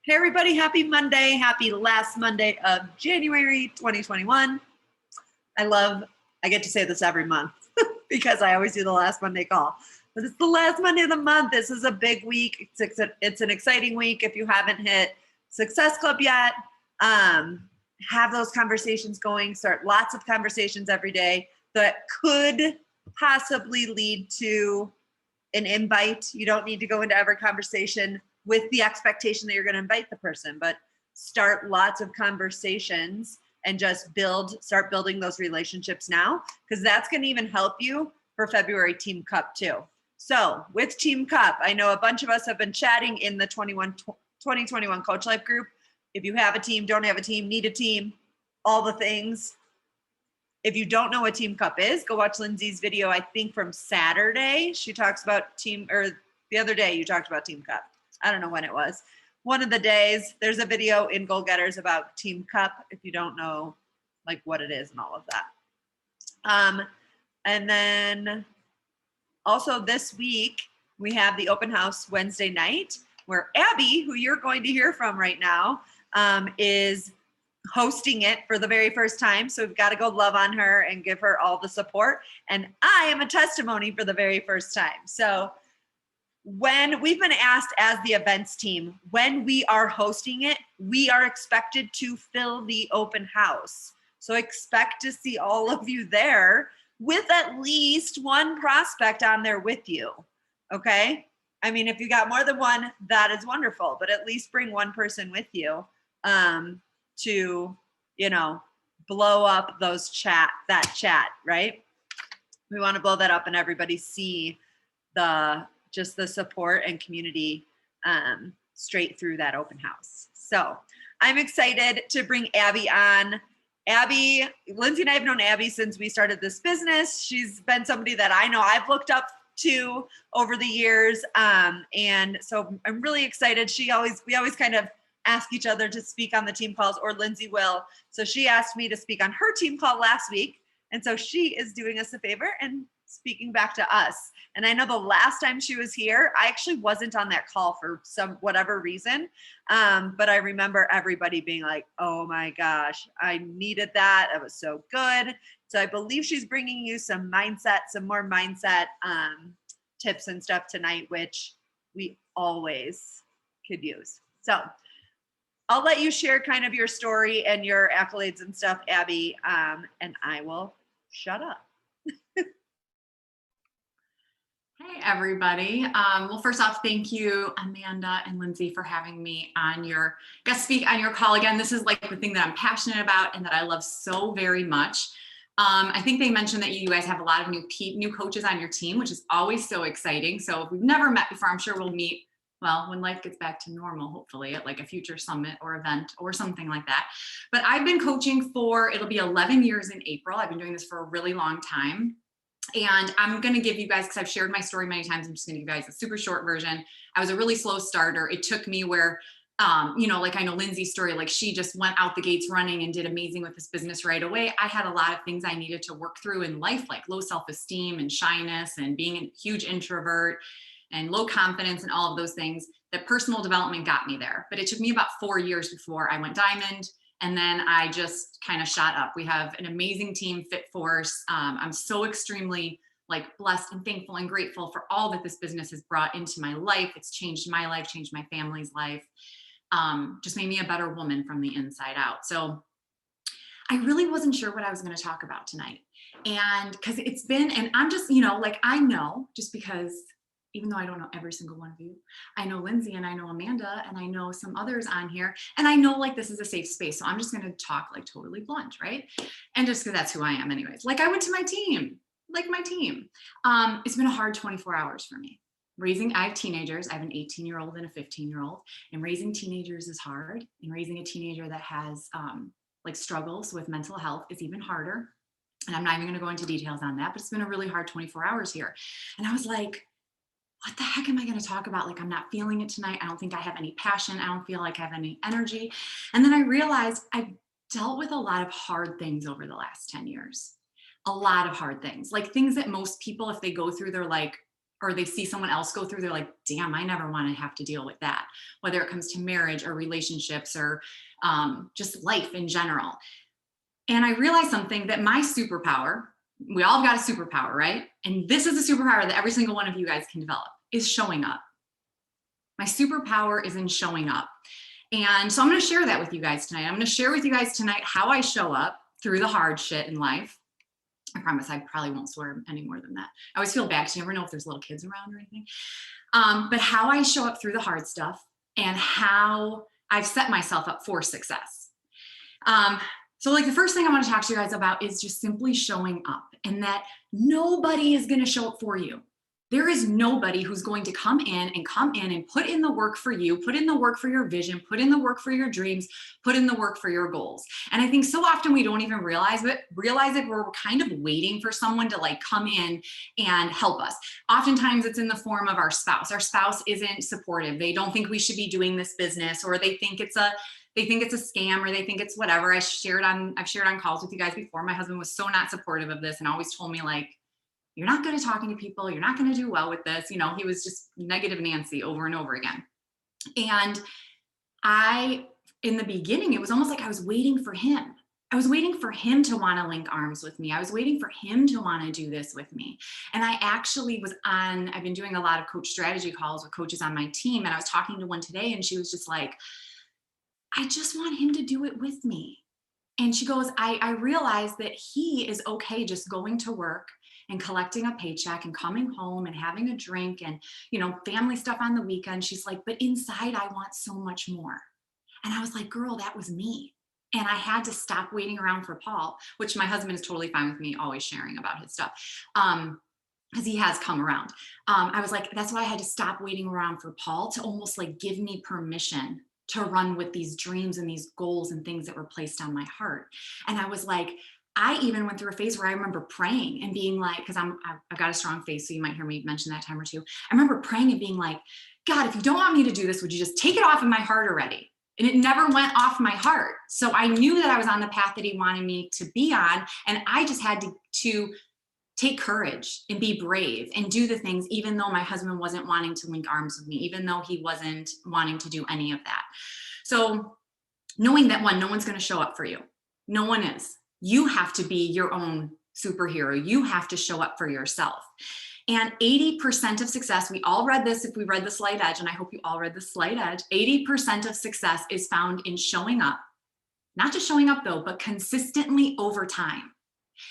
Hey everybody, happy Monday. Happy last Monday of January 2021. I get to say this every month because I always do the last Monday call. But it's the last Monday of the month. This is a big week. It's an exciting week. If you haven't hit Success Club yet, have those conversations going. Start lots of conversations every day that could possibly lead to an invite. You don't need to go into every conversation with the expectation that you're going to invite the person, but start lots of conversations and just start building those relationships now, because that's going to even help you for February Team Cup too. So with Team Cup, I know a bunch of us have been chatting in the 2021 Coach Life group. If you have a team, don't have a team, need a team, all the things. If you don't know what Team Cup is, go watch Lindsay's video, I think from Saturday. She talks about the other day you talked about Team Cup. I don't know when it was. One of the days, there's a video in Goal Getters about Team Cup if you don't know like what it is and all of that. And then also this week, we have the open house Wednesday night where Abby, who you're going to hear from right now, is hosting it for the very first time. So we've got to go love on her and give her all the support. And I am a testimony for the very first time. So when we've been asked as the events team, when we are hosting it, we are expected to fill the open house. So expect to see all of you there with at least one prospect on there with you. Okay. I mean, if you got more than one, that is wonderful, but at least bring one person with you to, blow up that chat, right? We want to blow that up and everybody see just the support and community straight through that open house. So I'm excited to bring Abby on. Abby, Lindsay and I have known Abby since we started this business. She's been somebody that I know I've looked up to over the years. And so I'm really excited. We always kind of ask each other to speak on the team calls, or Lindsay will. So she asked me to speak on her team call last week. And so she is doing us a favor and speaking back to us. And I know the last time she was here, I actually wasn't on that call for whatever reason. But I remember everybody being like, oh my gosh, I needed that. It was so good. So I believe she's bringing you some more mindset tips and stuff tonight, which we always could use. So I'll let you share kind of your story and your accolades and stuff, Abby, and I will shut up. Hey, everybody. Well, first off, thank you, Amanda and Lindsay, for having me on your speak on your call again. This is like the thing that I'm passionate about and that I love so very much. I think they mentioned that you guys have a lot of new coaches on your team, which is always so exciting. So if we've never met before, I'm sure we'll meet, well, when life gets back to normal, hopefully at like a future summit or event or something like that. But I've been coaching it'll be 11 years in April. I've been doing this for a really long time. And I'm going to give you guys, because I've shared my story many times, I'm just going to give you guys a super short version. I was a really slow starter. It took me where, like I know Lindsay's story, like she just went out the gates running and did amazing with this business right away. I had a lot of things I needed to work through in life, like low self-esteem and shyness and being a huge introvert and low confidence and all of those things. That personal development got me there. But it took me about 4 years before I went diamond. And then I just kind of shot up. We have an amazing team, Fit Force. I'm so extremely blessed and thankful and grateful for all that this business has brought into my life. It's changed my life, changed my family's life, just made me a better woman from the inside out. So I really wasn't sure what I was going to talk about tonight. And because and I'm just, I know, just because even though I don't know every single one of you, I know Lindsay and I know Amanda and I know some others on here, and I know this is a safe space. So I'm just going to talk totally blunt, right? And just because that's who I am anyways. I went to my team, it's been a hard 24 hours for me. I have teenagers. I have an 18-year-old and a 15-year-old, and raising teenagers is hard. And raising a teenager that has struggles with mental health is even harder. And I'm not even going to go into details on that, but it's been a really hard 24 hours here. And I was like, what the heck am I going to talk about? I'm not feeling it tonight. I don't think I have any passion. I don't feel like I have any energy. And then I realized I've dealt with a lot of hard things over the last 10 years. A lot of hard things, things that most people, if they go through, they're like, or they see someone else go through, they're like, damn, I never want to have to deal with that. Whether it comes to marriage or relationships or just life in general. And I realized something, that my superpower, we all got a superpower, right? And this is a superpower that every single one of you guys can develop, is showing up. My superpower is in showing up. And so I'm going to share that with you guys tonight. I'm going to share with you guys tonight how I show up through the hard shit in life. I promise I probably won't swear any more than that. I always feel bad because you never know if there's little kids around or anything. But how I show up through the hard stuff and how I've set myself up for success. So like the first thing I want to talk to you guys about is just simply showing up, and that nobody is going to show up for you. There is nobody who's going to come in and put in the work for you, put in the work for your vision, put in the work for your dreams, put in the work for your goals. And I think so often we don't even realize it. We're kind of waiting for someone to like come in and help us. Oftentimes it's in the form of our spouse. Our spouse isn't supportive. They don't think we should be doing this business, or they think it's a scam, or they think it's whatever. I've shared on calls with you guys before. My husband was so not supportive of this and always told me like, you're not good at talking to people. You're not going to do well with this. You know, he was just negative Nancy over and over again. And in the beginning, it was almost like I was waiting for him. I was waiting for him to want to link arms with me. I was waiting for him to want to do this with me. And I actually I've been doing a lot of coach strategy calls with coaches on my team. And I was talking to one today, and she was just like, I just want him to do it with me. And she goes, I realize that he is okay just going to work and collecting a paycheck and coming home and having a drink and, you know, family stuff on the weekend. She's like, but inside I want so much more. And I was like, girl, that was me. And I had to stop waiting around for Paul, which my husband is totally fine with me always sharing about his stuff. Because he has come around. I was like, that's why I had to stop waiting around for Paul to almost like give me permission to run with these dreams and these goals and things that were placed on my heart. And I was like, I even went through a phase where I remember praying and being like, because I've got a strong faith, so you might hear me mention that time or two. I remember praying and being like, God, if you don't want me to do this, would you just take it off of my heart already? And it never went off my heart. So I knew that I was on the path that he wanted me to be on. And I just had to take courage and be brave and do the things, even though my husband wasn't wanting to link arms with me, even though he wasn't wanting to do any of that. So knowing that, one, no one's going to show up for you. No one is. You have to be your own superhero. You have to show up for yourself. And 80% of success, we all read this if we read The Slight Edge, and I hope you all read The Slight Edge, 80% of success is found in showing up. Not just showing up though, but consistently over time.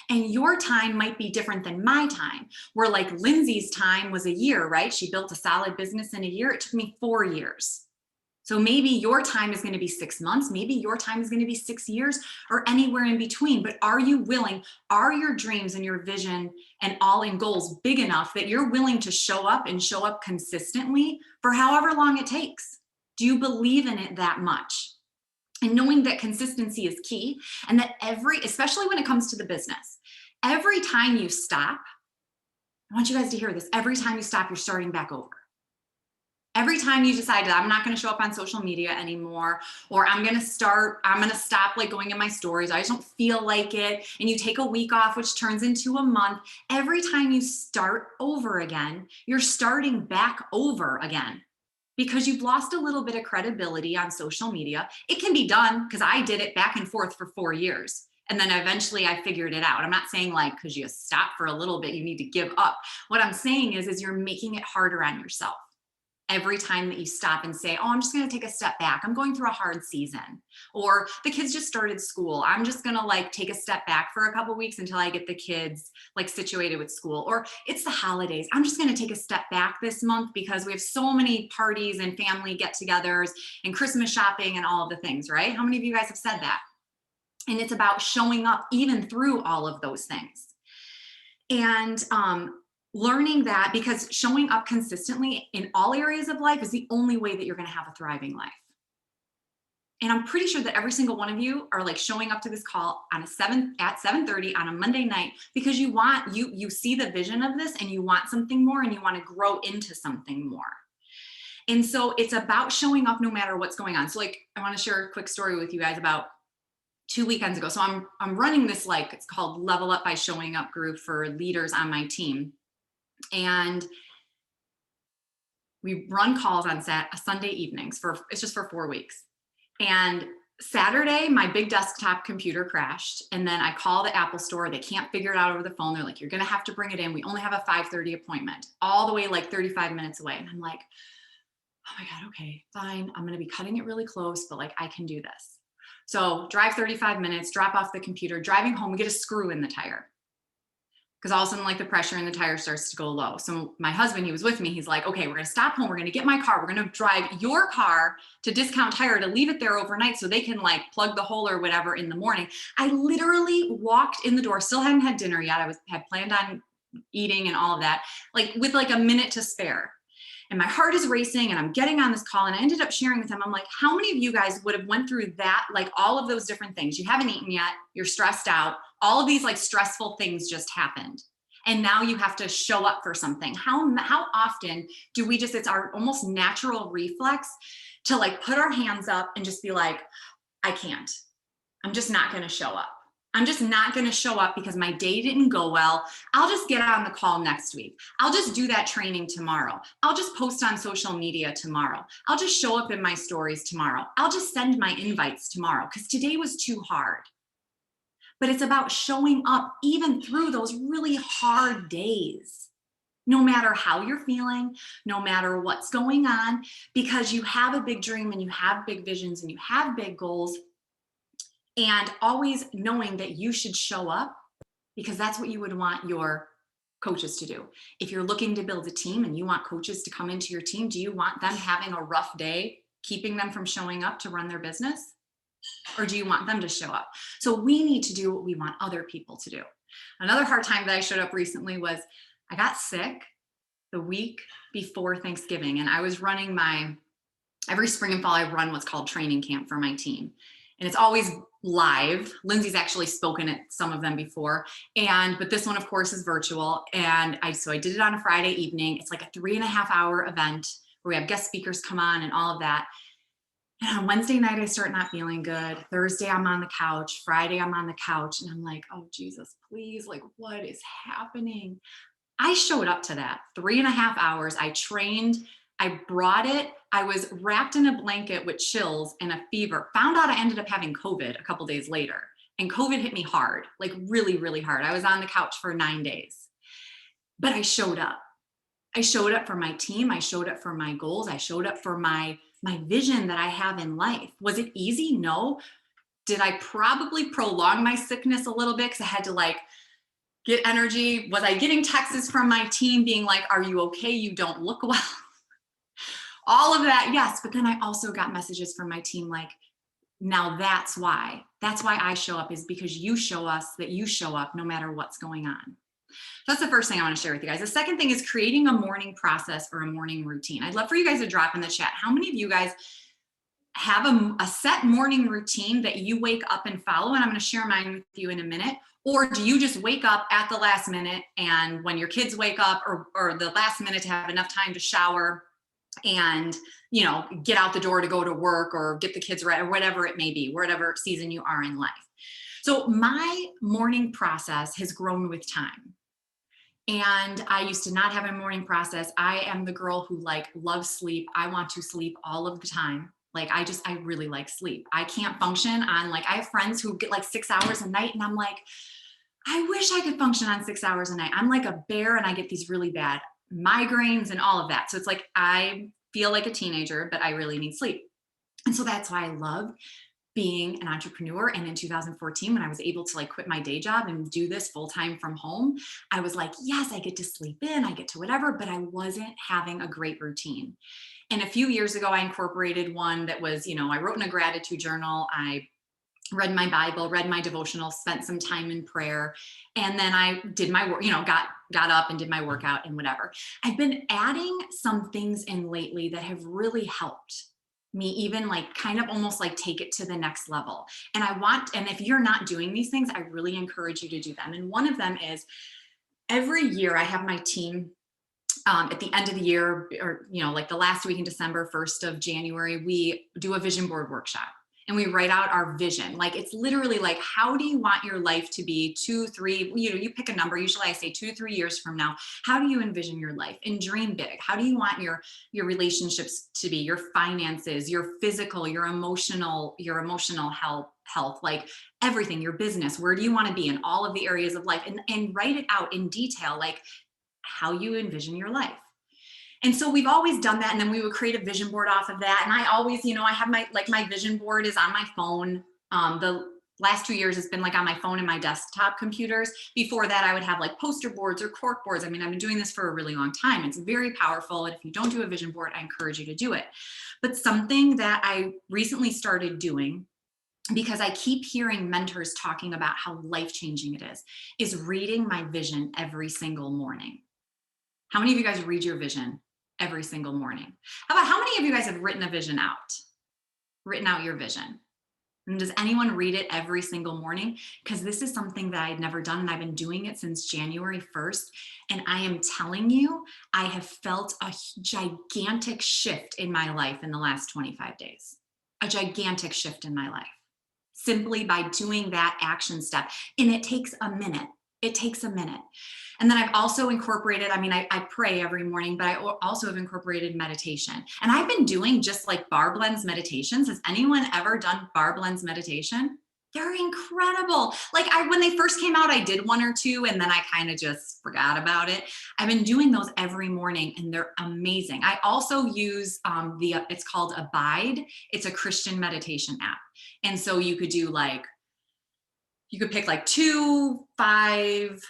And your time might be different than my time, where like Lindsay's time was a year, right? She built a solid business in a year. It took me 4 years. So maybe your time is going to be 6 months. Maybe your time is going to be 6 years, or anywhere in between. But are you willing? Are your dreams and your vision and all in goals big enough that you're willing to show up and show up consistently for however long it takes? Do you believe in it that much? And knowing that consistency is key, and that especially when it comes to the business, every time you stop, I want you guys to hear this. Every time you stop, you're starting back over. Every time you decide that I'm not going to show up on social media anymore, or I'm going to stop like going in my stories. I just don't feel like it. And you take a week off, which turns into a month. Every time you start over again, you're starting back over again, because you've lost a little bit of credibility on social media. It can be done, because I did it back and forth for 4 years. And then eventually I figured it out. I'm not saying like, because you stop for a little bit, you need to give up. What I'm saying is you're making it harder on yourself. Every time that you stop and say, oh, I'm just going to take a step back. I'm going through a hard season. Or the kids just started school. I'm just going to like take a step back for a couple of weeks until I get the kids like situated with school. Or it's the holidays. I'm just going to take a step back this month because we have so many parties and family get-togethers and Christmas shopping and all of the things, right? How many of you guys have said that? And it's about showing up even through all of those things. And learning that, because showing up consistently in all areas of life is the only way that you're going to have a thriving life. And I'm pretty sure that every single one of you are like showing up to this call at 7:30 on a Monday night because you see the vision of this and you want something more and you want to grow into something more. And so it's about showing up no matter what's going on. So like, I want to share a quick story with you guys about 2 weekends ago. So I'm running this, like, it's called Level Up by Showing Up group for leaders on my team. And we run calls on Sunday evenings it's just for 4 weeks. And Saturday, my big desktop computer crashed. And then I call the Apple store. They can't figure it out over the phone. They're like, you're going to have to bring it in. We only have a 5:30 appointment, all the way like 35 minutes away. And I'm like, oh my God, okay, fine. I'm going to be cutting it really close, but like, I can do this. So drive 35 minutes, drop off the computer, driving home, we get a screw in the tire. Because all of a sudden, like the pressure in the tire starts to go low. So my husband, he was with me. He's like, okay, we're going to stop home. We're going to get my car. We're going to drive your car to Discount Tire to leave it there overnight so they can like plug the hole or whatever in the morning. I literally walked in the door, still hadn't had dinner yet. Had planned on eating and all of that, like with like a minute to spare. And my heart is racing and I'm getting on this call. And I ended up sharing with him, I'm like, how many of you guys would have went through that? Like all of those different things. You haven't eaten yet. You're stressed out. All of these like stressful things just happened. And now you have to show up for something. How often do we just, it's our almost natural reflex to like put our hands up and just be like, I can't. I'm just not going to show up. I'm just not going to show up because my day didn't go well. I'll just get on the call next week. I'll just do that training tomorrow. I'll just post on social media tomorrow. I'll just show up in my stories tomorrow. I'll just send my invites tomorrow because today was too hard. But it's about showing up even through those really hard days, no matter how you're feeling, no matter what's going on, because you have a big dream and you have big visions and you have big goals. And always knowing that you should show up because that's what you would want your coaches to do. If you're looking to build a team and you want coaches to come into your team, do you want them having a rough day, keeping them from showing up to run their business? Or do you want them to show up? So we need to do what we want other people to do. Another hard time that I showed up recently was I got sick the week before Thanksgiving. And I was running every spring and fall, I run what's called training camp for my team. And it's always live. Lindsay's actually spoken at some of them before. But this one, of course, is virtual. And so I did it on a Friday evening. It's like a 3.5-hour event where we have guest speakers come on and all of that. And on Wednesday night, I start not feeling good. Thursday, I'm on the couch. Friday, I'm on the couch. And I'm like, oh, Jesus, please, like, what is happening? I showed up to that 3.5 hours. I trained. I brought it. I was wrapped in a blanket with chills and a fever. Found out I ended up having COVID a couple days later. And COVID hit me hard, like really, really hard. I was on the couch for 9 days. But I showed up. I showed up for my team. I showed up for my goals. I showed up for my vision that I have in life. Was it easy? No. Did I probably prolong my sickness a little bit because I had to like get energy? Was I getting texts from my team being like, are you okay? You don't look well. All of that, yes. But then I also got messages from my team like, now that's why I show up, is because you show us that you show up no matter what's going on. That's the first thing I want to share with you guys. The second thing is creating a morning process or a morning routine. I'd love for you guys to drop in the chat. How many of you guys have a set morning routine that you wake up and follow? And I'm going to share mine with you in a minute. Or do you just wake up at the last minute, and when your kids wake up, or the last minute to have enough time to shower and, get out the door to go to work or get the kids ready, or whatever it may be, whatever season you are in life. So my morning process has grown with time. And I used to not have a morning process. I am the girl who loves sleep. I want to sleep all of the time. I really like sleep. I can't function on I have friends who get 6 hours a night, and I'm like, I wish I could function on 6 hours a night. I'm like a bear, and I get these really bad migraines and all of that. So it's like, I feel like a teenager, but I really need sleep. And so that's why I love being an entrepreneur. And in 2014, when I was able to quit my day job and do this full-time from home, I was like, yes, I get to sleep in, I get to whatever, but I wasn't having a great routine. And a few years ago, I incorporated one that was, I wrote in a gratitude journal. I read my Bible, read my devotional, spent some time in prayer. And then I did my work, got up and did my workout and whatever. I've been adding some things in lately that have really helped me even kind of almost take it to the next level. And if you're not doing these things, I really encourage you to do them. And one of them is, every year I have my team at the end of the year, or the last week in December, 1st of January, we do a vision board workshop. and we write out our vision. Like, it's literally like, how do you want your life to be 2, 3, you pick a number. Usually I say 2 to 3 years from now. How do you envision your life? And dream big. How do you want your relationships to be, your finances, your physical, your emotional health, like everything, your business, where do you want to be in all of the areas of life, and write it out in detail, like how you envision your life. And so we've always done that. And then we would create a vision board off of that. And I always, I have my vision board is on my phone. The last 2 years, it's been like on my phone and my desktop computers. Before that, I would have like poster boards or cork boards. I mean, I've been doing this for a really long time. It's very powerful. And if you don't do a vision board, I encourage you to do it. But something that I recently started doing, because I keep hearing mentors talking about how life-changing it is reading my vision every single morning. How many of you guys read your vision every single morning? How many of you guys have written a vision out? Written out your vision? And does anyone read it every single morning? Because this is something that I'd never done, and I've been doing it since January 1st. And I am telling you, I have felt a gigantic shift in my life in the last 25 days. A gigantic shift in my life, simply by doing that action step. And it takes a minute. It takes a minute. And then I've also incorporated, I pray every morning, but I also have incorporated meditation. And I've been doing just like Barb Blends meditations. Has anyone ever done Barb Blends meditation? They're incredible. Like when they first came out, I did 1 or 2, and then I kind of just forgot about it. I've been doing those every morning, and they're amazing. I also use it's called Abide. It's a Christian meditation app. And so you could do you could pick like 2, 5,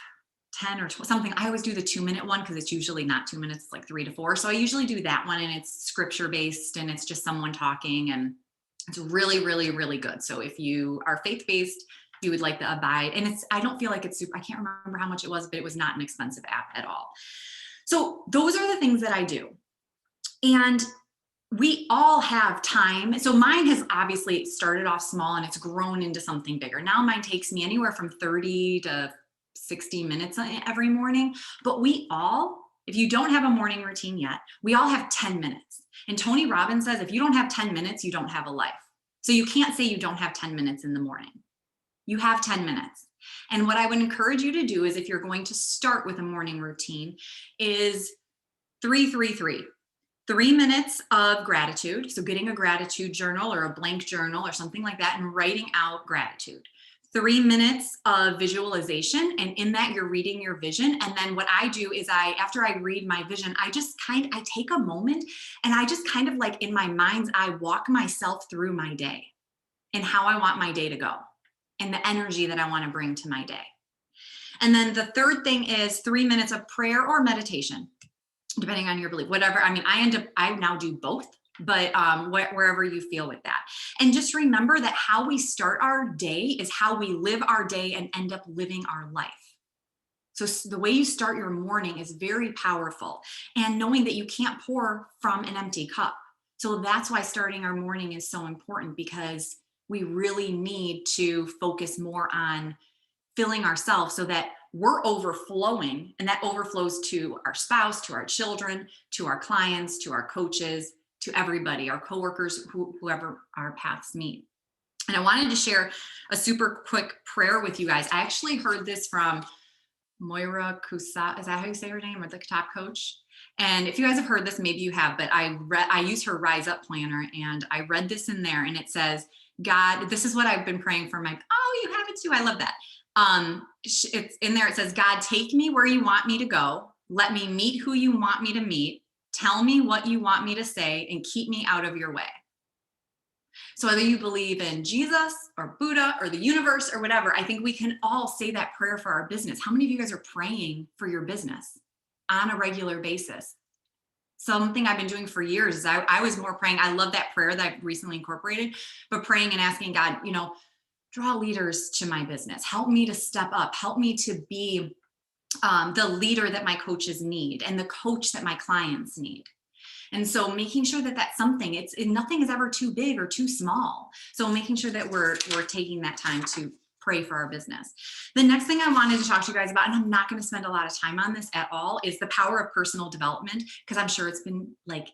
10 or 12, something. I always do the 2-minute one because it's usually not 2 minutes, it's like 3 to 4. So I usually do that one, and it's scripture based, and it's just someone talking, and it's really, really, really good. So if you are faith-based, you would like the Abide. And I don't feel like it's super, I can't remember how much it was, but it was not an expensive app at all. So those are the things that I do. And we all have time. So mine has obviously started off small, and it's grown into something bigger. Now mine takes me anywhere from 30 to 60 minutes every morning. But we all, if you don't have a morning routine yet, we all have 10 minutes. And Tony Robbins says, if you don't have 10 minutes, you don't have a life. So you can't say you don't have 10 minutes in the morning. You have 10 minutes. And what I would encourage you to do is, if you're going to start with a morning routine, is 3-3-3. 3 minutes of gratitude. So getting a gratitude journal or a blank journal or something like that, and writing out gratitude. 3 minutes of visualization, and in that you're reading your vision. And then what I do is after I read my vision, I take a moment, and I just kind of like in my mind's eye walk myself through my day and how I want my day to go and the energy that I want to bring to my day. And then the third thing is 3 minutes of prayer or meditation, depending on your belief, whatever. I now do both, but wherever you feel with that. And just remember that how we start our day is how we live our day and end up living our life. So the way you start your morning is very powerful, and knowing that you can't pour from an empty cup. So that's why starting our morning is so important, because we really need to focus more on filling ourselves so that we're overflowing, and that overflows to our spouse, to our children, to our clients, to our coaches, to everybody, our coworkers, whoever our paths meet. And I wanted to share a super quick prayer with you guys. I actually heard this from Moira Kusa. Is that how you say her name? Or the top coach? And if you guys have heard this, maybe you have, but I use her Rise Up planner, and I read this in there, and it says, God, this is what I've been praying for you have it too. I love that. It's in there. It says, God, take me where you want me to go. Let me meet who you want me to meet. Tell me what you want me to say, and keep me out of your way. So whether you believe in Jesus or Buddha or the universe or whatever, I think we can all say that prayer for our business. How many of you guys are praying for your business on a regular basis? Something I've been doing for years is I was more praying. I love that prayer that I've recently incorporated, but praying and asking God, draw leaders to my business. Help me to step up. Help me to be the leader that my coaches need and the coach that my clients need. And so making sure that that's something, nothing is ever too big or too small. So making sure that we're taking that time to pray for our business. The next thing I wanted to talk to you guys about, and I'm not going to spend a lot of time on this at all, is the power of personal development, because I'm sure it's been like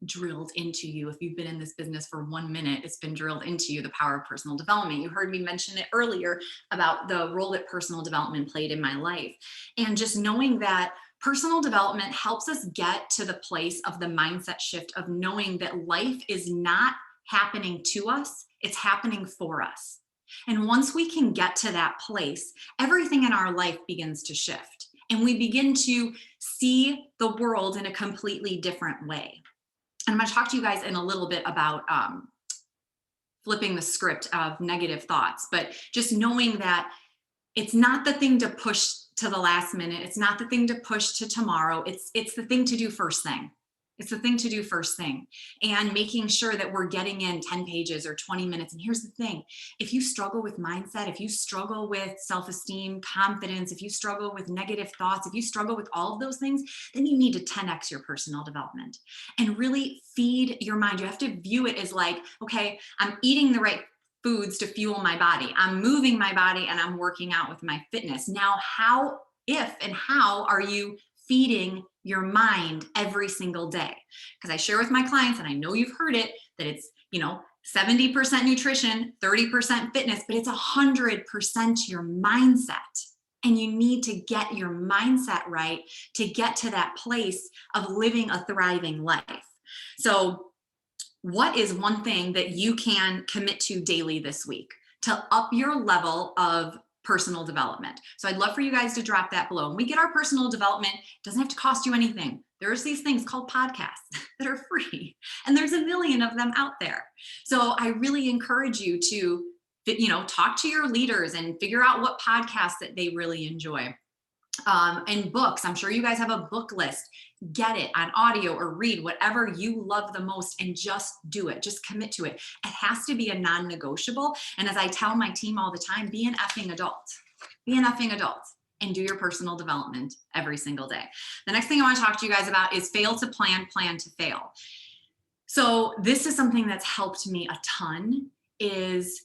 drilled into you. If you've been in this business for 1 minute, it's been drilled into you, the power of personal development. You heard me mention it earlier about the role that personal development played in my life. And just knowing that personal development helps us get to the place of the mindset shift of knowing that life is not happening to us, it's happening for us. And once we can get to that place, everything in our life begins to shift. And we begin to see the world in a completely different way. And I'm going to talk to you guys in a little bit about flipping the script of negative thoughts, but just knowing that it's not the thing to push to the last minute. It's not the thing to push to tomorrow. It's the thing to do first thing. It's the thing to do first thing, and making sure that we're getting in 10 pages or 20 minutes. And here's the thing. If you struggle with mindset, if you struggle with self-esteem, confidence, if you struggle with negative thoughts, if you struggle with all of those things, then you need to 10x your personal development and really feed your mind. You have to view it as like, okay, I'm eating the right foods to fuel my body. I'm moving my body and I'm working out with my fitness. Now, how are you feeding your mind every single day? Because I share with my clients, and I know you've heard it, that it's, 70% nutrition, 30% fitness, but it's 100% your mindset. And you need to get your mindset right to get to that place of living a thriving life. So what is one thing that you can commit to daily this week to up your level of personal development? So I'd love for you guys to drop that below. When we get our personal development, it doesn't have to cost you anything. There's these things called podcasts that are free, and there's a million of them out there. So I really encourage you to, talk to your leaders and figure out what podcasts that they really enjoy. And books, I'm sure you guys have a book list. Get it on audio or read whatever you love the most and just do it. Just commit to it. It has to be a non-negotiable. And as I tell my team all the time, be an effing adult. Be an effing adult and do your personal development every single day. The next thing I want to talk to you guys about is fail to plan, plan to fail. So this is something that's helped me a ton, is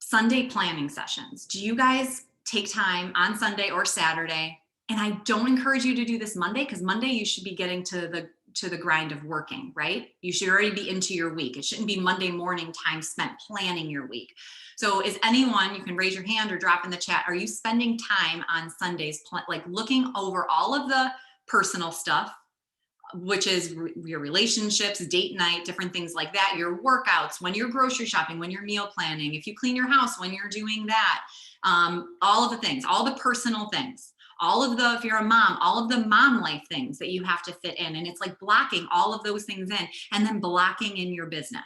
Sunday planning sessions. Do you guys take time on Sunday or Saturday? And I don't encourage you to do this Monday, because Monday you should be getting to the grind of working, right? You should already be into your week. It shouldn't be Monday morning time spent planning your week. So is anyone, you can raise your hand or drop in the chat, are you spending time on Sundays, like looking over all of the personal stuff, which is your relationships, date night, different things like that, your workouts, when you're grocery shopping, when you're meal planning, if you clean your house, when you're doing that, all of the things, all the personal things, if you're a mom, all of the mom life things that you have to fit in. And it's like blocking all of those things in, and then blocking in your business.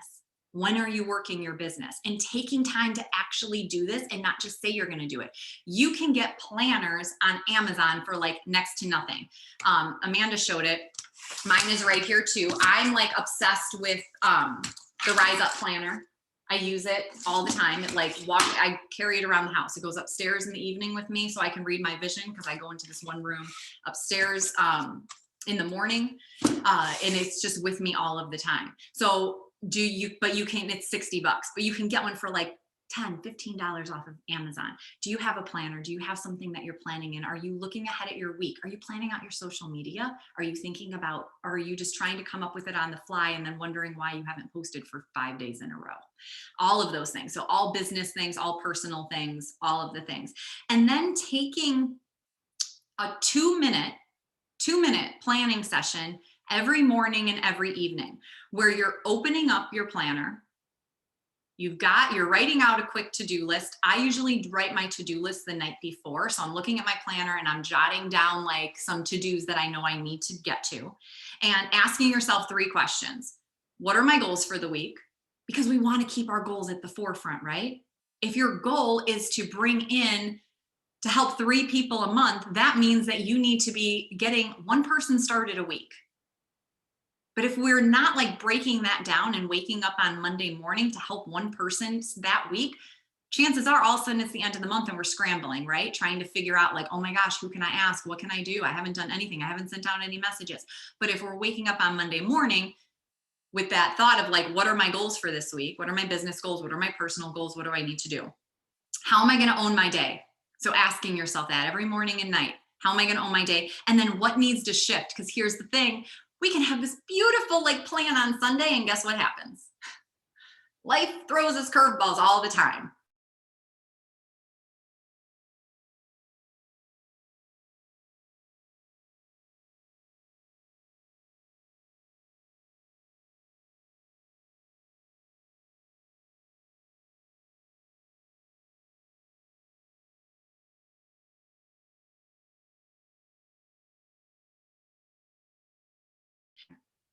When are you working your business? And taking time to actually do this and not just say you're going to do it. You can get planners on Amazon for like next to nothing. Amanda showed it. Mine is right here too. I'm like obsessed with the Rise Up planner. I use it all the time. I carry it around the house. It goes upstairs in the evening with me so I can read my vision, because I go into this one room upstairs in the morning, and it's just with me all of the time. So it's $60, but you can get one for like $10, $15 off of Amazon. Do you have a planner? Do you have something that you're planning in? Are you looking ahead at your week? Are you planning out your social media? Are you thinking about, or are you just trying to come up with it on the fly and then wondering why you haven't posted for 5 days in a row? All of those things. So all business things, all personal things, all of the things. And then taking a 2-minute planning session every morning and every evening, where you're opening up your planner. You're writing out a quick to-do list. I usually write my to-do list the night before. So I'm looking at my planner and I'm jotting down like some to-dos that I know I need to get to, and asking yourself 3 questions. What are my goals for the week? Because we want to keep our goals at the forefront, right? If your goal is to to help 3 people a month, that means that you need to be getting 1 person started a week. But if we're not like breaking that down and waking up on Monday morning to help 1 person that week, chances are all of a sudden it's the end of the month and we're scrambling, right? Trying to figure out like, oh my gosh, who can I ask? What can I do? I haven't done anything. I haven't sent out any messages. But if we're waking up on Monday morning with that thought of like, what are my goals for this week? What are my business goals? What are my personal goals? What do I need to do? How am I going to own my day? So asking yourself that every morning and night, how am I going to own my day? And then what needs to shift? Because here's the thing. We can have this beautiful like plan on Sunday, and guess what happens? Life throws us curveballs all the time.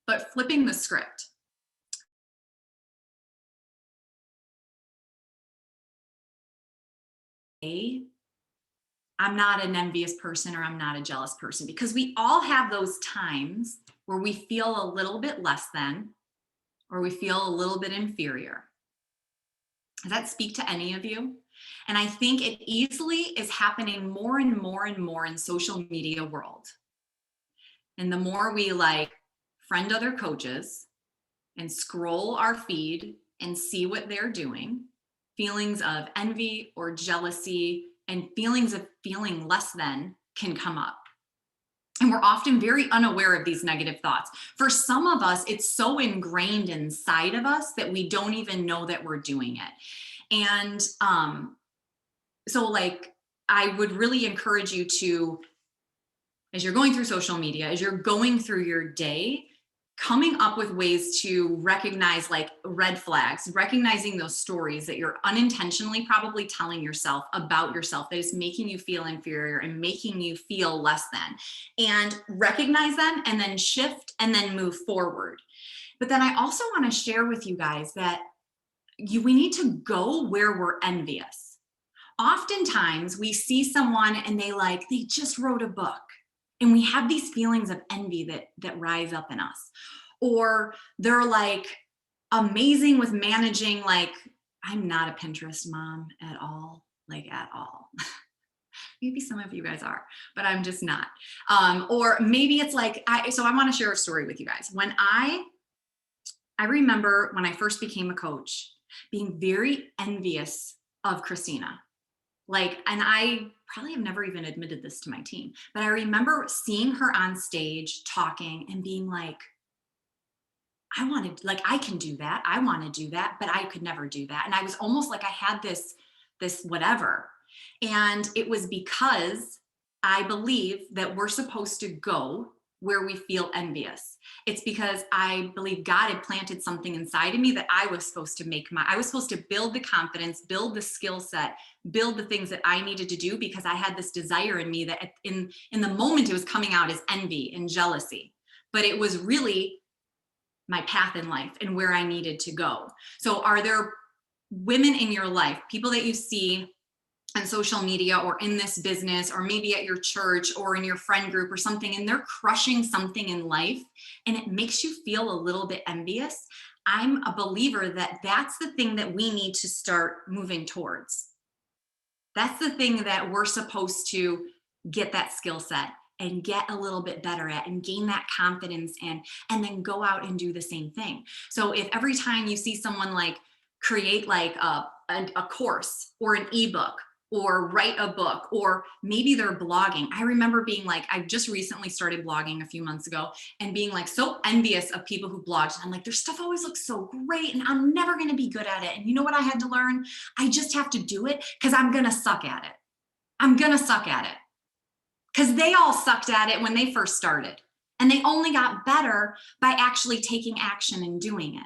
But flipping the script. I'm not an envious person or I'm not a jealous person, because we all have those times where we feel a little bit less than, or we feel a little bit inferior. Does that speak to any of you? And I think it easily is happening more and more and more in social media world. And the more we like friend other coaches and scroll our feed and see what they're doing, feelings of envy or jealousy and feelings of feeling less than can come up. And we're often very unaware of these negative thoughts. For some of us, it's so ingrained inside of us that we don't even know that we're doing it. And so like, I would really encourage you to, as you're going through social media, as you're going through your day, coming up with ways to recognize like red flags, recognizing those stories that you're unintentionally probably telling yourself about yourself that is making you feel inferior and making you feel less than, and recognize them and then shift and then move forward. But then I also want to share with you guys that we need to go where we're envious. Oftentimes we see someone and they just wrote a book. And we have these feelings of envy that rise up in us. Or they're like amazing with managing, like, I'm not a Pinterest mom at all, like at all. Maybe some of you guys are, but I'm just not. Or maybe it's like, so I want to share a story with you guys. When I remember when I first became a coach, being very envious of Christina. Like, and I probably have never even admitted this to my team, but I remember seeing her on stage talking and being like, I can do that. I want to do that, but I could never do that. And I was almost like I had this whatever. And it was because I believe that we're supposed to go where we feel envious. It's because I believe God had planted something inside of me that I was supposed to I was supposed to build the confidence, build the skill set, build the things that I needed to do, because I had this desire in me that in the moment it was coming out as envy and jealousy, but it was really my path in life and where I needed to go. So are there women in your life, people that you see on social media or in this business or maybe at your church or in your friend group or something, and they're crushing something in life and it makes you feel a little bit envious? I'm a believer that that's the thing that we need to start moving towards. That's the thing that we're supposed to get that skill set and get a little bit better at and gain that confidence in, and then go out and do the same thing. So if every time you see someone like create like a course or an ebook or write a book, or maybe they're blogging. I remember being like, I just recently started blogging a few months ago and being like so envious of people who blogged. And I'm like, their stuff always looks so great and I'm never going to be good at it. And you know what I had to learn? I just have to do it because I'm going to suck at it. I'm going to suck at it. Because they all sucked at it when they first started. And they only got better by actually taking action and doing it.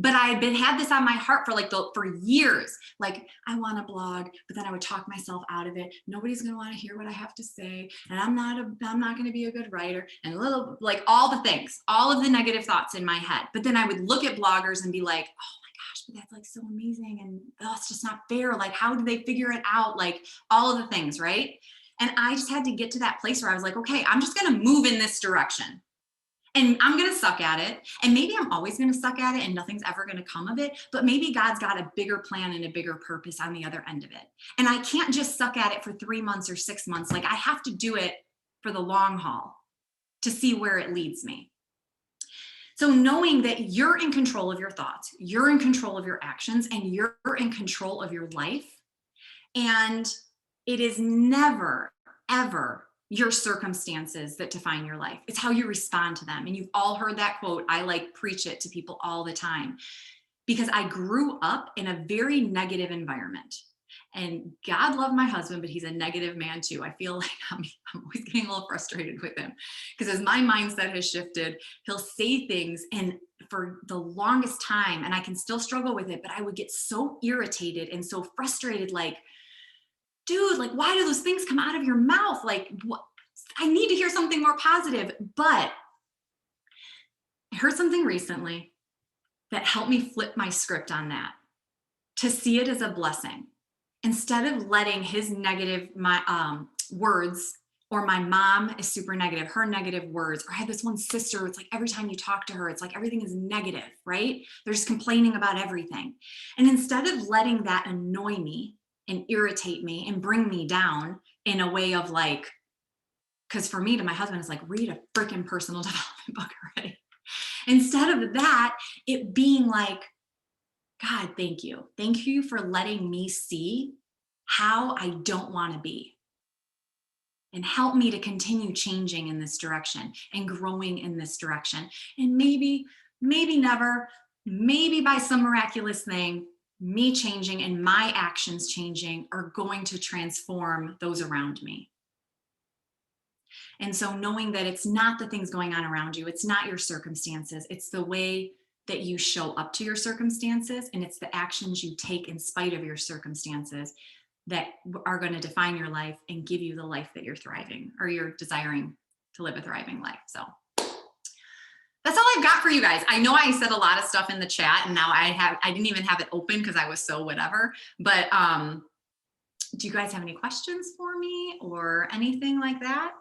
But I had this on my heart for years. Like, I want to blog, but then I would talk myself out of it. Nobody's going to want to hear what I have to say. And I'm not going to be a good writer, and all the things, all of the negative thoughts in my head. But then I would look at bloggers and be like, oh my gosh, but that's like so amazing. And it's just not fair. Like, how do they figure it out? Like all of the things, right? And I just had to get to that place where I was like, okay, I'm just going to move in this direction. And I'm going to suck at it. And maybe I'm always going to suck at it and nothing's ever going to come of it. But maybe God's got a bigger plan and a bigger purpose on the other end of it. And I can't just suck at it for 3 months or 6 months. Like, I have to do it for the long haul to see where it leads me. So knowing that you're in control of your thoughts, you're in control of your actions, and you're in control of your life. And it is never, ever your circumstances that define your life. It's how you respond to them. And you've all heard that quote. I like preach it to people all the time because I grew up in a very negative environment. And God loved my husband, but he's a negative man too. I feel like I'm always getting a little frustrated with him because as my mindset has shifted, he'll say things and for the longest time, and I can still struggle with it, but I would get so irritated and so frustrated, like, dude, like, why do those things come out of your mouth? Like, what? I need to hear something more positive. But I heard something recently that helped me flip my script on that, to see it as a blessing. Instead of letting his negative words, or my mom is super negative, her negative words, or I had this one sister, it's like every time you talk to her, it's like everything is negative, right? They're just complaining about everything. And instead of letting that annoy me and irritate me and bring me down in a way of like, because for me, to my husband, it's like, read a freaking personal development book already. Instead of that, it being like, God, thank you. Thank you for letting me see how I don't want to be. And help me to continue changing in this direction and growing in this direction. And maybe never, maybe by some miraculous thing, me changing and my actions changing are going to transform those around me. And so knowing that it's not the things going on around you, it's not your circumstances, it's the way that you show up to your circumstances, and it's the actions you take in spite of your circumstances that are going to define your life and give you the life that you're thriving, or you're desiring to live a thriving life. So that's all I've got for you guys. I know I said a lot of stuff in the chat, and now I didn't even have it open because I was so whatever, but do you guys have any questions for me or anything like that?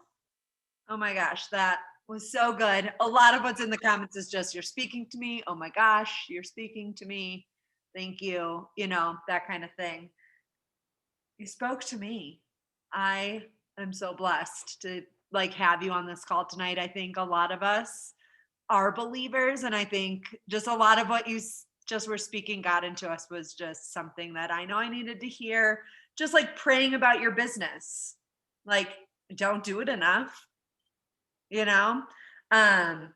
Oh my gosh, that was so good. A lot of what's in the comments is just, you're speaking to me. Oh my gosh, you're speaking to me. Thank you. You know, that kind of thing. You spoke to me. I am so blessed to like have you on this call tonight. I think a lot of us are believers, and I think just a lot of what you just were speaking God into us was just something that I know I needed to hear. Just like praying about your business, like don't do it enough, you know. And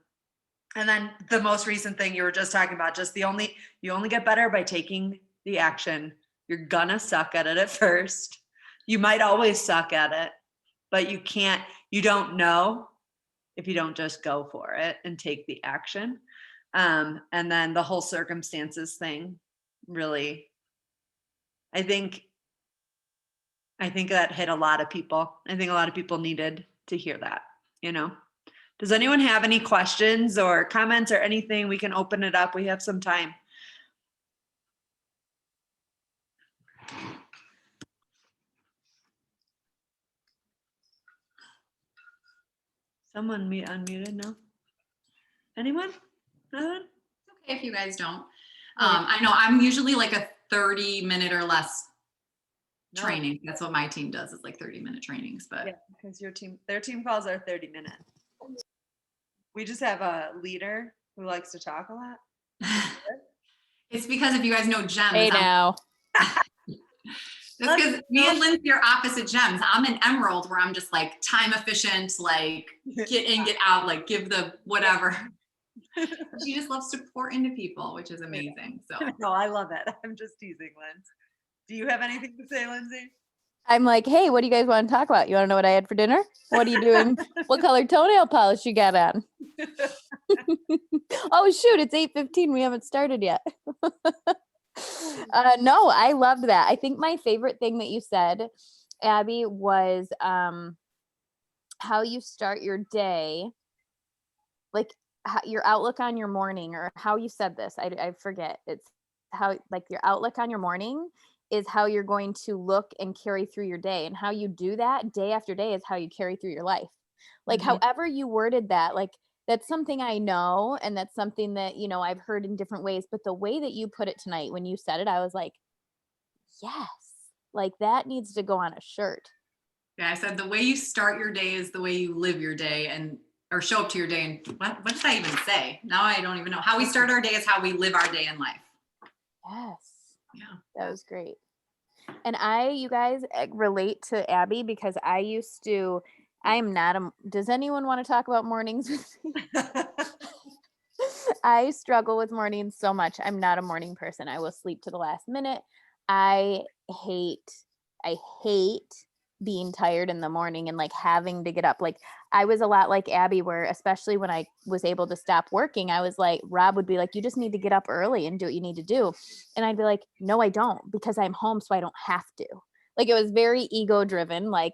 then the most recent thing you were just talking about, just you only get better by taking the action. You're gonna suck at it at first. You might always suck at it, but you don't know if you don't just go for it and take the action. And then the whole circumstances thing, really, I think that hit a lot of people. I think a lot of people needed to hear that, you know. Does anyone have any questions or comments or anything? We can open it up. We have some time. Someone unmuted, no? Anyone? Nothing? Okay if you guys don't. I know I'm usually like a 30-minute or less training. That's what my team does, is like 30-minute trainings. But yeah, because their team calls are 30 minutes. We just have a leader who likes to talk a lot. It's because if you guys know Gems. Hey now. That's because me and Lindsay are opposite Gems. I'm an Emerald, where I'm just like time efficient, like get in, get out, like give the whatever. She just loves to pour into people, which is amazing. So no, I love it. I'm just teasing, Linz. Do you have anything to say, Lindsay? I'm like, hey, what do you guys want to talk about? You want to know what I had for dinner? What are you doing? What color toenail polish you got on? Oh, shoot, it's 8:15. We haven't started yet. No, I loved that. I think my favorite thing that you said, Abby, was how you start your day, like your outlook on your morning, or how you said this. I forget. It's how, like, your outlook on your morning is how you're going to look and carry through your day. And how you do that day after day is how you carry through your life. Like, however you worded that, like, that's something I know, and that's something that, you know, I've heard in different ways, but the way that you put it tonight, when you said it, I was like, yes, like that needs to go on a shirt. yeah, I said the way you start your day is the way you live your day, or show up to your day. And what did I even say? Now I don't even know. How we start our day is how we live our day in life. Yes. Yeah. That was great. And you guys relate to Abby, because I used to I am not a, does anyone want to talk about mornings with me? I struggle with mornings so much. I'm not a morning person. I will sleep to the last minute. I hate, I hate being tired in the morning and like having to get up. Like I was a lot like Abby, where especially when I was able to stop working, I was like, Rob would be like, you just need to get up early and do what you need to do. And I'd be like, no, I don't, because I'm home, so I don't have to. Like it was very ego driven. Like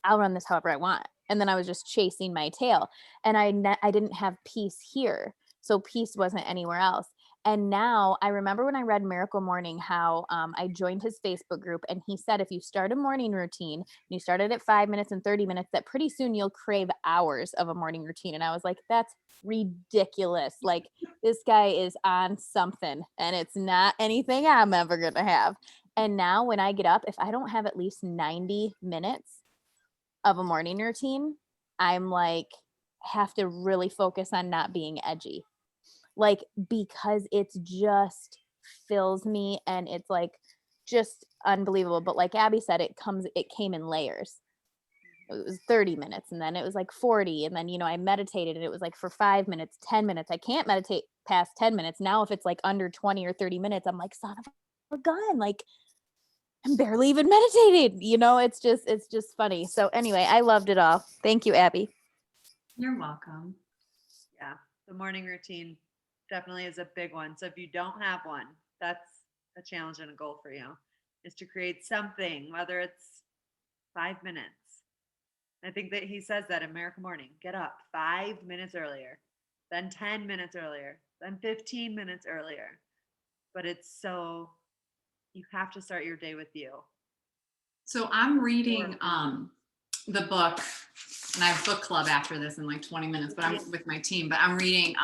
I'll run this however I want. And then I was just chasing my tail, and I didn't have peace here. So peace wasn't anywhere else. And now I remember when I read Miracle Morning, how I joined his Facebook group, and he said, if you start a morning routine and you start it at 5 minutes and 30 minutes, that pretty soon you'll crave hours of a morning routine. And I was like, that's ridiculous. Like this guy is on something, and it's not anything I'm ever going to have. And now when I get up, if I don't have at least 90 minutes of a morning routine, I'm like, have to really focus on not being edgy. Like, because it's just fills me, and it's like just unbelievable. But like Abby said, it came in layers. It was 30 minutes, and then it was like 40. And then, I meditated, and it was like for 5 minutes, 10 minutes. I can't meditate past 10 minutes. Now, if it's like under 20 or 30 minutes, I'm like, son of a gun. Like, I'm barely even meditated. It's just funny. So anyway, I loved it all. Thank you, Abby. You're welcome. Yeah, the morning routine definitely is a big one. So if you don't have one, that's a challenge and a goal for you, is to create something, whether it's 5 minutes. I think that he says that in Miracle Morning. Get up 5 minutes earlier, then 10 minutes earlier, then 15 minutes earlier. But you have to start your day with you. So I'm reading the book, and I have book club after this in like 20 minutes, but I'm with my team, but I'm reading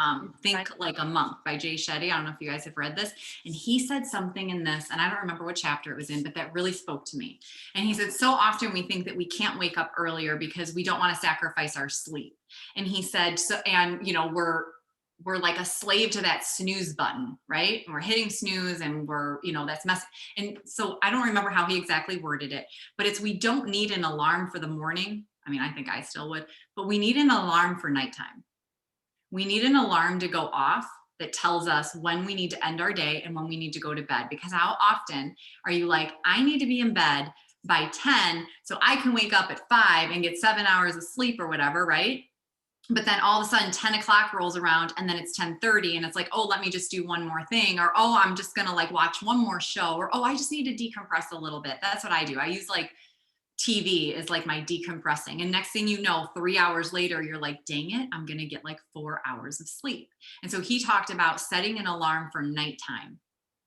Think Like a Monk by Jay Shetty. I don't know if you guys have read this. And he said something in this, and I don't remember what chapter it was in, but that really spoke to me. And he said, so often we think that we can't wake up earlier because we don't want to sacrifice our sleep. And he said, we're like a slave to that snooze button, right? And we're hitting snooze, and that's mess. And so I don't remember how he exactly worded it, but we don't need an alarm for the morning. I mean, I think I still would, but we need an alarm for nighttime. We need an alarm to go off that tells us when we need to end our day and when we need to go to bed. Because how often are you like, I need to be in bed by 10 so I can wake up at 5 and get 7 hours of sleep or whatever, right? But then all of a sudden 10 o'clock rolls around, and then it's 10:30, and it's like, oh, let me just do one more thing. Or, oh, I'm just going to like watch one more show. Or, oh, I just need to decompress a little bit. That's what I do. I use like TV is like my decompressing. And next thing you know, 3 hours later, you're like, dang it, I'm going to get like 4 hours of sleep. And so he talked about setting an alarm for nighttime.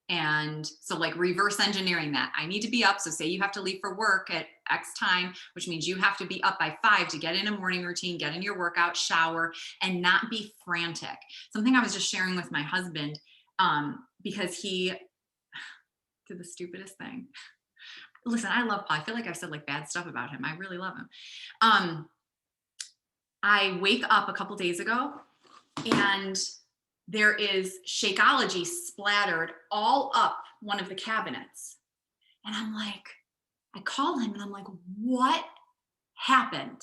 And so like reverse engineering that. I need to be up. So say you have to leave for work at X time, which means you have to be up by 5 to get in a morning routine, get in your workout, shower, and not be frantic. Something I was just sharing with my husband, because he did the stupidest thing. Listen, I love Paul. I feel like I've said like bad stuff about him. I really love him. I wake up a couple days ago, and there is Shakeology splattered all up one of the cabinets. And I'm like, I call him, and I'm like, what happened?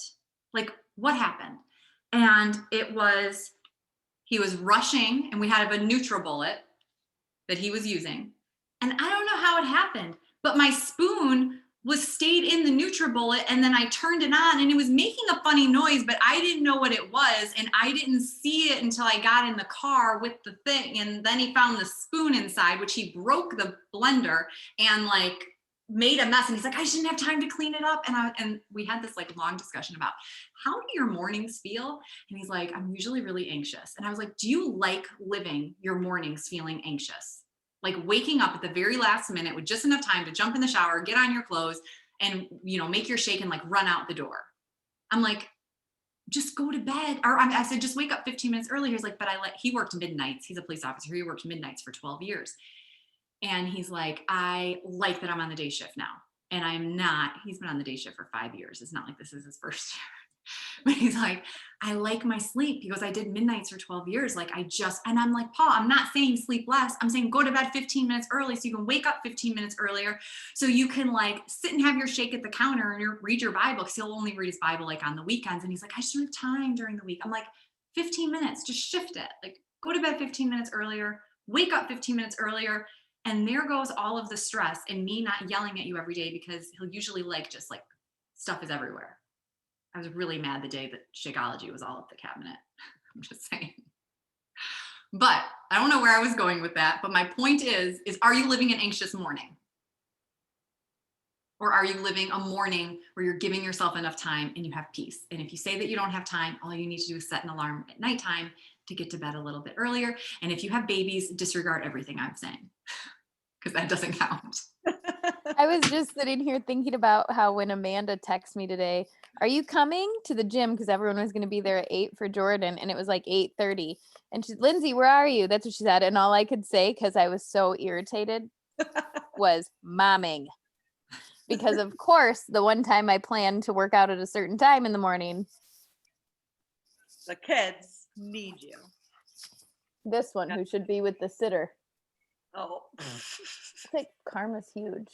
Like, what happened? And he was rushing, and we had a NutriBullet that he was using. And I don't know how it happened, but my spoon stayed in the NutriBullet, and then I turned it on, and it was making a funny noise, but I didn't know what it was, and I didn't see it until I got in the car with the thing. And then he found the spoon inside, which he broke the blender and like made a mess. And he's like, I just didn't have time to clean it up. And we had this like long discussion about, how do your mornings feel? And he's like, I'm usually really anxious. And I was like, do you like living your mornings feeling anxious? Like waking up at the very last minute with just enough time to jump in the shower, get on your clothes, and make your shake and like run out the door. I'm like, just go to bed. Or I said, just wake up 15 minutes early. He's like, but he worked midnights. He's a police officer. He worked midnights for 12 years. And he's like, I like that I'm on the day shift now. And I'm not. He's been on the day shift for 5 years. It's not like this is his first year. But he's like, I like my sleep. He goes, I did midnights for 12 years. Like and I'm like, Paul, I'm not saying sleep less. I'm saying go to bed 15 minutes early so you can wake up 15 minutes earlier. So you can like sit and have your shake at the counter and read your Bible. Cause he'll only read his Bible like on the weekends. And he's like, I just don't have time during the week. I'm like, 15 minutes, just shift it. Like go to bed 15 minutes earlier, wake up 15 minutes earlier. And there goes all of the stress and me not yelling at you every day because he'll usually just stuff is everywhere. I was really mad the day that Shakeology was all up the cabinet. I'm just saying. But I don't know where I was going with that. But my point is are you living an anxious morning? Or are you living a morning where you're giving yourself enough time and you have peace? And if you say that you don't have time, all you need to do is set an alarm at nighttime to get to bed a little bit earlier. And if you have babies, disregard everything I'm saying because that doesn't count. I was just sitting here thinking about how when Amanda texted me today, are you coming to the gym? Because everyone was going to be there at 8 for Jordan, and it was like 8:30. And she's, Lindsay, where are you? That's what she said. And all I could say, because I was so irritated, was momming. Because of course, the one time I planned to work out at a certain time in the morning. The kids need you. This one who should be with the sitter. Oh. I think karma's huge.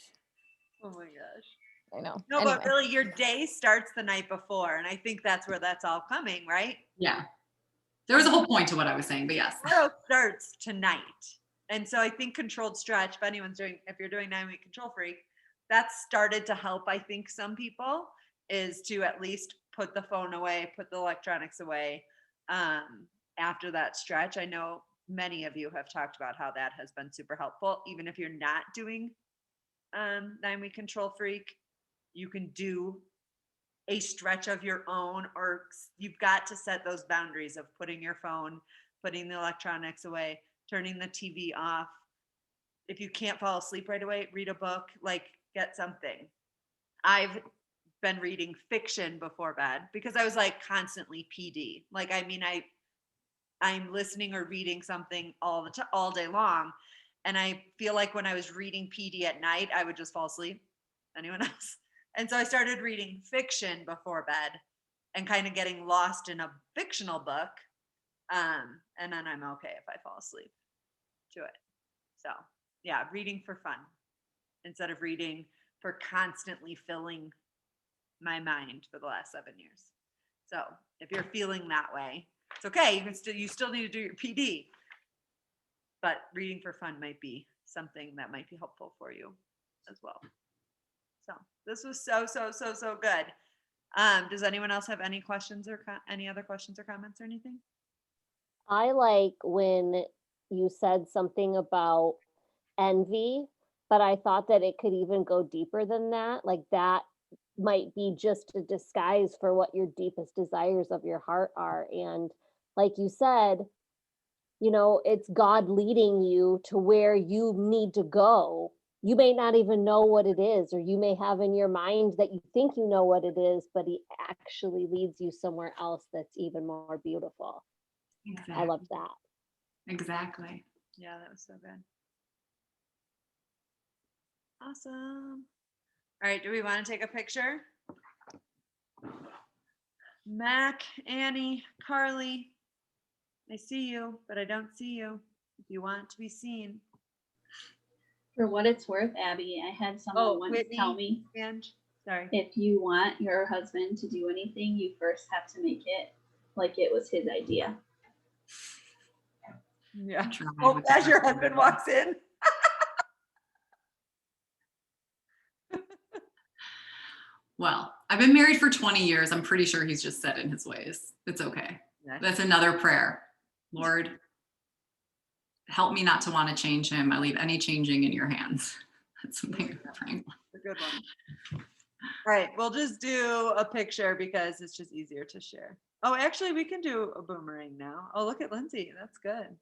Oh my gosh. I know. No, Anyway. but really your day starts the night before. And I think that's where that's all coming, right? Yeah. There was a whole point to what I was saying, but yes. Tomorrow starts tonight. And so I think controlled stretch, if you're doing 9-week control freak, that's started to help, I think, some people is to at least put the phone away, put the electronics away after that stretch. I know many of you have talked about how that has been super helpful. Even if you're not doing 9-week control freak, you can do a stretch of your own, or you've got to set those boundaries of putting your phone, putting the electronics away, turning the TV off. If you can't fall asleep right away, read a book, get something. I've been reading fiction before bed because I was constantly PD. I'm listening or reading something all day long. And I feel like when I was reading PD at night, I would just fall asleep. Anyone else? And so I started reading fiction before bed and kind of getting lost in a fictional book. And then I'm okay if I fall asleep to it. So yeah, reading for fun instead of reading for constantly filling my mind for the last 7 years. So if you're feeling that way, it's okay. You still need to do your PD, but reading for fun might be something that might be helpful for you as well. So this was so good. Does anyone else have any questions or any other questions or comments or anything? I like when you said something about envy, but I thought that it could even go deeper than that. Like that might be just a disguise for what your deepest desires of your heart are. And like you said, it's God leading you to where you need to go. You may not even know what it is, or you may have in your mind that you think you know what it is, but he actually leads you somewhere else that's even more beautiful. Exactly. I love that. Exactly. Yeah, that was so good. Awesome. All right, do we want to take a picture? Mac, Annie, Carly, I see you, but I don't see you. If you want to be seen. For what it's worth, Abby, I had someone once Whitney, tell me, sorry. if you want your husband to do anything, you first have to make it like it was his idea. Yeah. Oh, as your husband walks in. Well, I've been married for 20 years. I'm pretty sure he's just set in his ways. It's okay. That's another prayer. Lord, help me not to want to change him. I leave any changing in your hands. That's something I'm praying for. A good one. All right, we'll just do a picture because it's just easier to share. Oh, actually, we can do a boomerang now. Oh, look at Lindsay. That's good.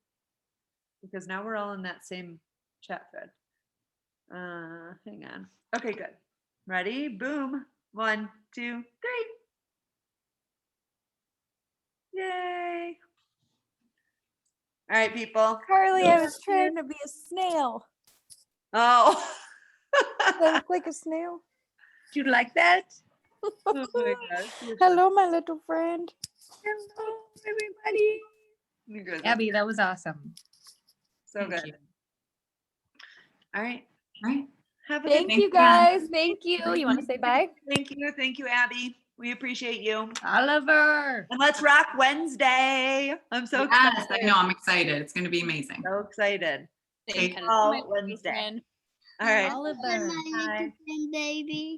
Because now we're all in that same chat thread. Hang on. Okay, good. Ready? Boom. 1, 2, 3. Yay. All right, people. Carly, I was trying to be a snail. Oh. Do I look like a snail? Do you like that? Oh my gosh. you're Hello, my little friend. Hello, everybody. You guys are Abby, that was awesome. so Thank good. you. All right. All right. Have a Thank good you guys. Thank you. You want to say bye? Thank you. Thank you, Abby. We appreciate you. Oliver. And let's rock Wednesday. I'm so Yes, excited. I know. I'm excited. It's going to be amazing. So excited. Take Thank you, all my Wednesday. friend. All right. Oliver. Bye. baby.